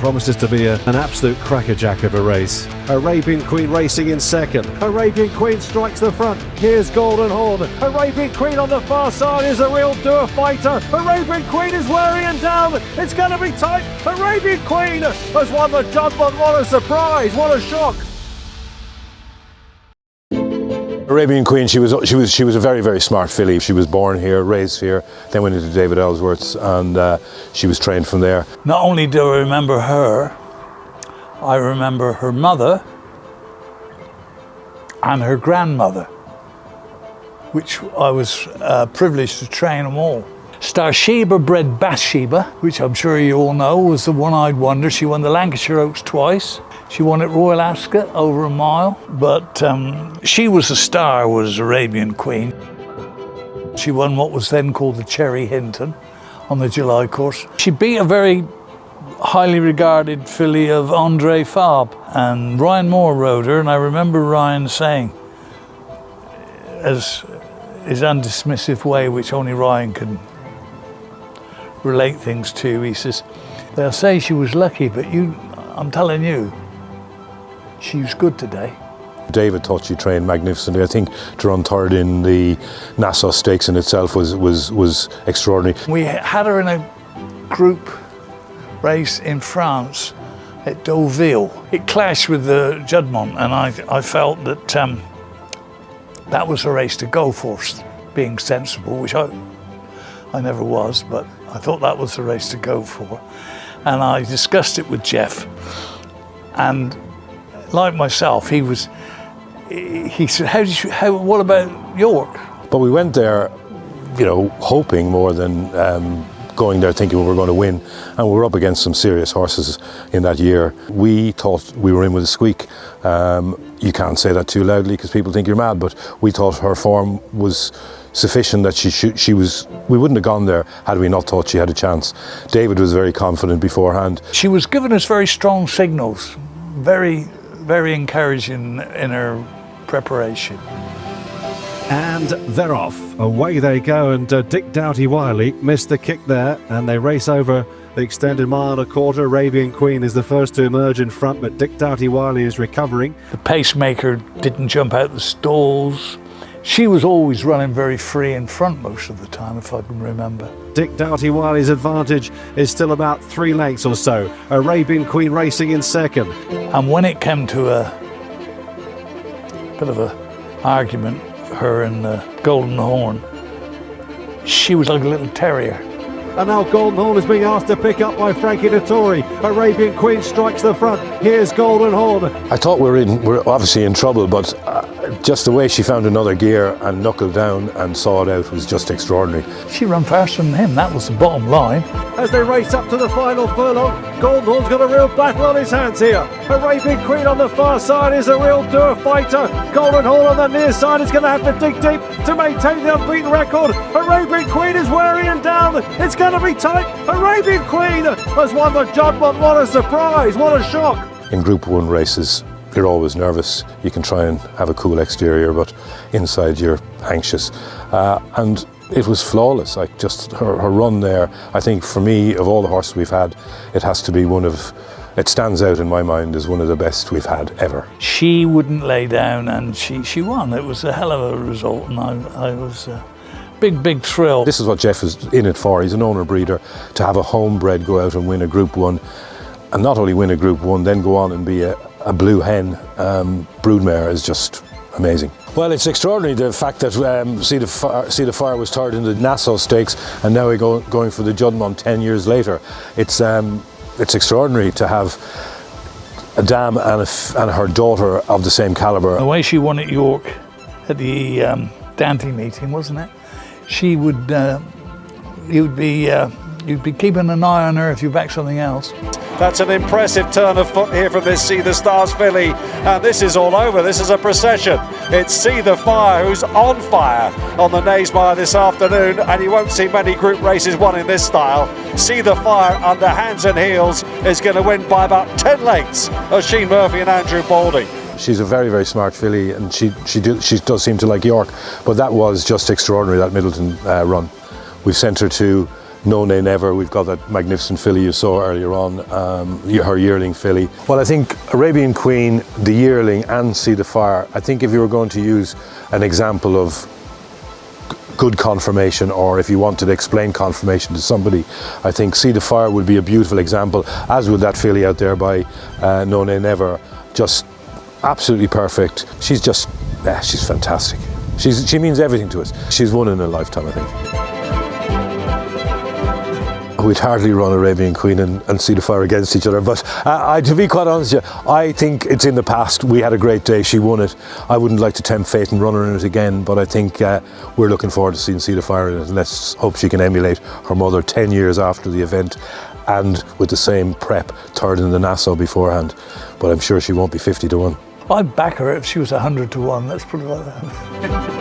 promises to be an absolute crackerjack of a race. Arabian Queen racing in second. Arabian Queen strikes the front. Here's Golden Horn. Arabian Queen on the far side is a real doer fighter. Arabian Queen is wearing down. It's going to be tight. Arabian Queen has won the judgment. What a surprise! What a shock! Arabian Queen, she was a very, very smart filly. She was born here, raised here, then went into David Ellsworth's, and she was trained from there. Not only do I remember her, I remember her mother and her grandmother, which I was privileged to train them all. Starsheba bred Bathsheba, which I'm sure you all know, was the one-eyed wonder. She won the Lancashire Oaks twice. She won at Royal Ascot over a mile, but she was a star, was Arabian Queen. She won what was then called the Cherry Hinton on the July course. She beat a very highly regarded filly of Andre Fabre, and Ryan Moore rode her, and I remember Ryan saying, as his undismissive way, which only Ryan can relate things to, he says, they'll say she was lucky, but I'm telling you, she was good today. David thought she trained magnificently. I think to run third in the Nassau Stakes in itself was extraordinary. We had her in a group race in France at Deauville. It clashed with the Judmont, and I felt that that was a race to go for, being sensible, which I never was, but I thought that was the race to go for. And I discussed it with Jeff, and like myself, he said, what about York? But we went there, hoping more than going there thinking we were going to win, and we were up against some serious horses in that year. We thought we were in with a squeak. You can't say that too loudly because people think you're mad, but we thought her form was sufficient that we wouldn't have gone there had we not thought she had a chance. David was very confident beforehand. She was giving us very strong signals, very, very encouraging in her preparation. And they're off. Away they go, and Dick Doughty-Wylie missed the kick there, and they race over the extended mile and a quarter. Arabian Queen is the first to emerge in front, but Dick Doughty-Wylie is recovering. The pacemaker didn't jump out the stalls. She was always running very free in front most of the time, if I can remember. Dick Doughty-Wylie's advantage is still about 3 lengths or so. Arabian Queen racing in second. And when it came to a bit of an argument, her and the Golden Horn, she was like a little terrier. And now Golden Horn is being asked to pick up by Frankie Dettori. Arabian Queen strikes the front. Here's Golden Horn. I thought we were obviously in trouble, but just the way she found another gear and knuckled down and saw it out was just extraordinary. She ran faster than him, that was the bottom line. As they race up to the final furlong, Golden Horn's got a real battle on his hands here. Arabian Queen on the far side is a real doer fighter. Golden Horn on the near side is going to have to dig deep to maintain the unbeaten record. Arabian Queen is wearing him down. It's going to be tight. Arabian Queen has won the judgment. What a surprise, what a shock. In Group 1 races, you're always nervous. You can try and have a cool exterior, but inside you're anxious. And it was flawless. Like just her run there, I think for me, of all the horses we've had, it has to be it stands out in my mind as one of the best we've had ever. She wouldn't lay down, and she won. It was a hell of a result, and I was big thrill. This is what Jeff is in it for. He's an owner breeder. To have a homebred go out and win a Group 1, and not only win a Group 1, then go on and be a blue hen broodmare is just amazing. Well, it's extraordinary the fact that See the Fire was third in the Nassau Stakes, and now we're going for the Judmont 10 years later. It's extraordinary to have a dam and her daughter of the same calibre. The way she won at York at the Dante meeting, wasn't it? She would, you'd be keeping an eye on her if you back something else. That's an impressive turn of foot here from this See the Stars filly, and this is all over. This is a procession. It's See the Fire who's on fire on the Naysmire this afternoon, and you won't see many group races won in this style. See the Fire under hands and heels is going to win by about 10 lengths of Sheen Murphy and Andrew Balding. She's a very, very smart filly, and she does seem to like York, but that was just extraordinary, that Middleton run. We've sent her to No Nay Never, we've got that magnificent filly you saw earlier on, her yearling filly. Well, I think Arabian Queen, the yearling and Sea the Fire, I think if you were going to use an example of good conformation, or if you wanted to explain conformation to somebody, I think Sea the Fire would be a beautiful example, as would that filly out there by No Nay Never. Just absolutely perfect. She's just, she's fantastic. She means everything to us. She's one in a lifetime, I think. We'd hardly run Arabian Queen and Sea the Fire against each other, but to be quite honest with you, I think it's in the past. We had a great day, she won it. I wouldn't like to tempt fate and run her in it again, but I think we're looking forward to seeing Sea the Fire in it, and let's hope she can emulate her mother 10 years after the event and with the same prep, third in the Nassau beforehand, but I'm sure she won't be 50 to 1. I'd back her if she was 100 to 1, let's put it like that.